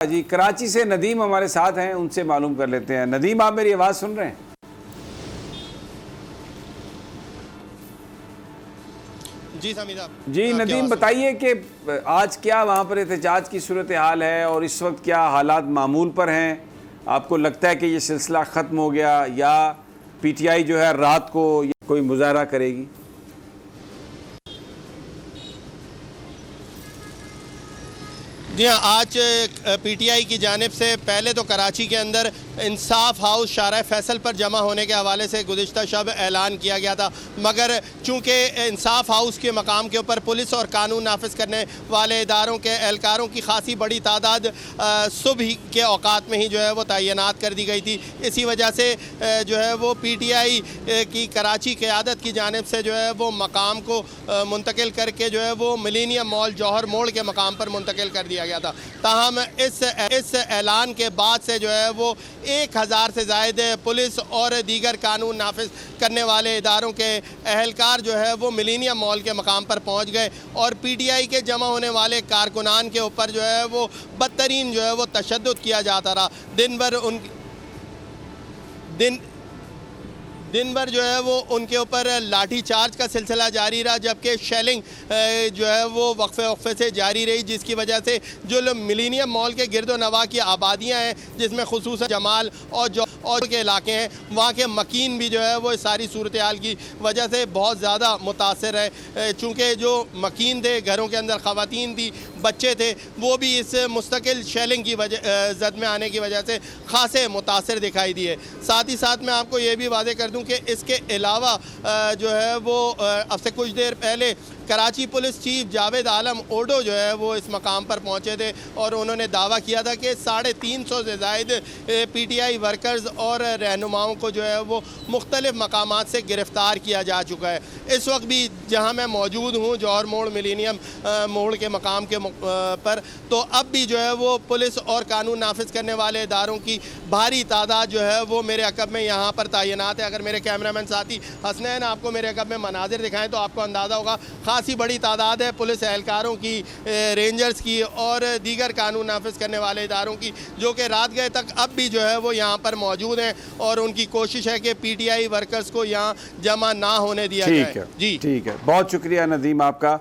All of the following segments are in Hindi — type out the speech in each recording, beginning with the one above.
जी कराची से नदीम हमारे साथ हैं, उनसे मालूम कर लेते हैं। नदीम, आप मेरी आवाज़ सुन रहे हैं? जी समीर साहब। जी नदीम, बताइए कि आज क्या वहाँ पर एहतजाज की सूरत हाल है और इस वक्त क्या हालात मामूल पर हैं? आपको लगता है कि ये सिलसिला ख़त्म हो गया या PTI जो है रात को कोई मुजाहरा करेगी? जी हाँ, आज PTI की जानिब से पहले तो कराची के अंदर इंसाफ हाउस शारा फैसल पर जमा होने के हवाले से गुज़िश्ता शब ऐलान किया गया था, मगर चूँकि इंसाफ हाउस के मकाम के ऊपर पुलिस और कानून नाफिज करने वाले इदारों के एहलकारों की खासी बड़ी तादाद सुबह के औकात में ही जो है वो तैनात कर दी गई थी। इसी वजह से जो है वो PTI की कराची क़यादत की जानिब से जो है वो मकाम को मुंतकिल करके जो है वो मिलेनियम मॉल जौहर मोड़ के मकाम पर मुंतकिल कर दिया गया था। ताहम इस ऐलान के बाद से जो है वो 1000 से ज़ायद पुलिस और दीगर कानून नाफिज करने वाले इदारों के अहलकार जो है वो मिलेनियम मॉल के मकाम पर पहुंच गए और PTI के जमा होने वाले कारकुनान के ऊपर जो है वो बदतरीन जो है वो तशद्दुद किया जाता रहा। दिन भर जो है वो उनके ऊपर लाठी चार्ज का सिलसिला जारी रहा, जबकि शेलिंग जो है वो वक्फे से जारी रही, जिसकी वजह से जो मिलेनियम मॉल के गिरदो नवा की आबादियाँ हैं, जिसमें खुसूसन जमाल और के इलाके हैं, वहाँ के मकीन भी जो है वो इस सारी सूरत हाल की वजह से बहुत ज़्यादा मुतासर है। चूँकि जो मकीन थे, घरों के अंदर ख़वातीन थी, बच्चे थे, वो भी इस मुस्तकिल शेलिंग की वजह जद में आने की वजह से ख़ासे मुतासर दिखाई दिए। साथ ही साथ मैं आपको ये भी वादे कर दूं कि इसके अलावा जो है वो अब से कुछ देर पहले कराची पुलिस चीफ जावेद आलम ओडो जो है वो इस मकाम पर पहुंचे थे और उन्होंने दावा किया था कि 350 से ज़ायद PTI वर्कर्स और रहनुमाओं को जो है वो मुख्तलिफ़ मकामात से गिरफ़्तार किया जा चुका है। इस वक्त भी जहां मैं मौजूद हूं, जौहर मोड़ मिलेनियम मोड़ के मकाम के पर, तो अब भी जो है वो पुलिस और कानून नाफिज करने वाले इदारों की भारी तादाद जो है वो मेरे अकब में यहाँ पर तैनात है। अगर मेरे कैमरामैन साथी हसनैन आपको मेरे अकब में मनाजिर दिखाएँ तो आपको अंदाज़ा होगा खासी बड़ी तादाद है पुलिस एहलकारों की, रेंजर्स की और दीगर कानून नाफिज करने वाले इदारों की, जो कि रात गए तक अब भी जो है वो यहाँ पर मौजूद हैं और उनकी कोशिश है कि PTI वर्कर्स को यहाँ जमा ना होने दिया जाए। जी ठीक है, बहुत शुक्रिया नदीम आपका।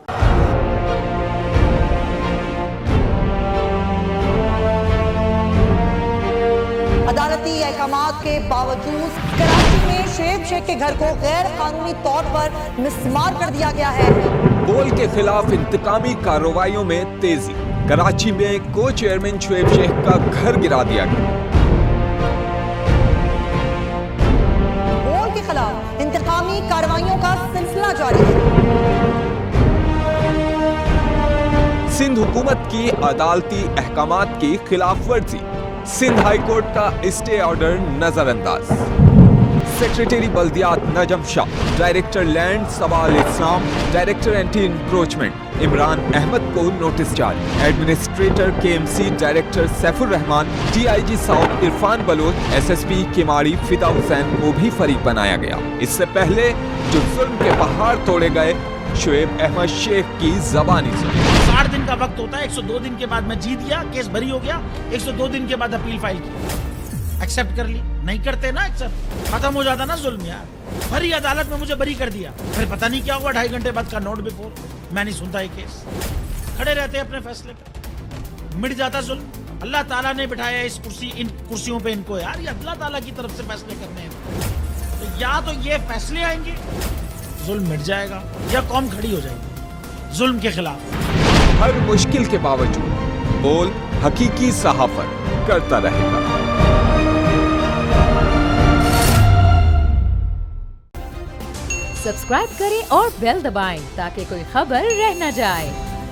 अदालती अहकामात के बावजूद कराची में शुएब शेख के घर को गैर कानूनी तौर पर मिसमार कर दिया गया है। बोल के खिलाफ इंतकामी कार्रवाइयों में तेजी, कराची में को चेयरमैन शुएब शेख का घर गिरा दिया गया। बोल के खिलाफ इंतकामी कार्रवाइयों का सिलसिला जारी है। सिंध हुकूमत की अदालती अहकामात की खिलाफ वर्जी, सिंध हाई कोर्ट का स्टे ऑर्डर नजरअंदाज। सेक्रेटरी बल्दियात Najam Shah, director land Sawal Islam, director anti encroachment Imran Ahmed को नोटिस जारी। Administrator KMC director Saifur Rahman, DIG south Irfan Baloch, SSP Keamari Fida Hussain को भी फरीक बनाया गया। इससे पहले जो जुल्म के पहाड़ तोड़े गए, शुएब अहमद शेख की जबानी सुनी। 60 दिन का वक्त होता है, 102 दिन के बाद मैं जीत गया, केस भरी हो गया, 102 दिन के बाद अपील फाइल की, एक्सेप्ट कर ली। नहीं करते ना एक्सेप्ट, खत्म हो जाता ना जुल्म यार। भरी अदालत में मुझे बरी कर दिया, फिर पता नहीं क्या हुआ, 2.5 घंटे बाद का नोट बिफोर, मैं नहीं सुनता ये केस, खड़े रहते अपने फैसले पे, मिट जाता जुल्म। अल्लाह ताला ने बिठाया इन कुर्सियों पे इनको यार, ये अल्लाह ताला की तरफ से फैसले करने हैं। तो या तो ये फैसले आएंगे, जुल्म मिट जाएगा, या कौम खड़ी हो जाएगी जुल्म के खिलाफ। हर मुश्किल के बावजूद बोल हकीकी सहाफत करता रहेगा। सब्सक्राइब करें और बेल दबाएं ताकि कोई खबर रह न जाए।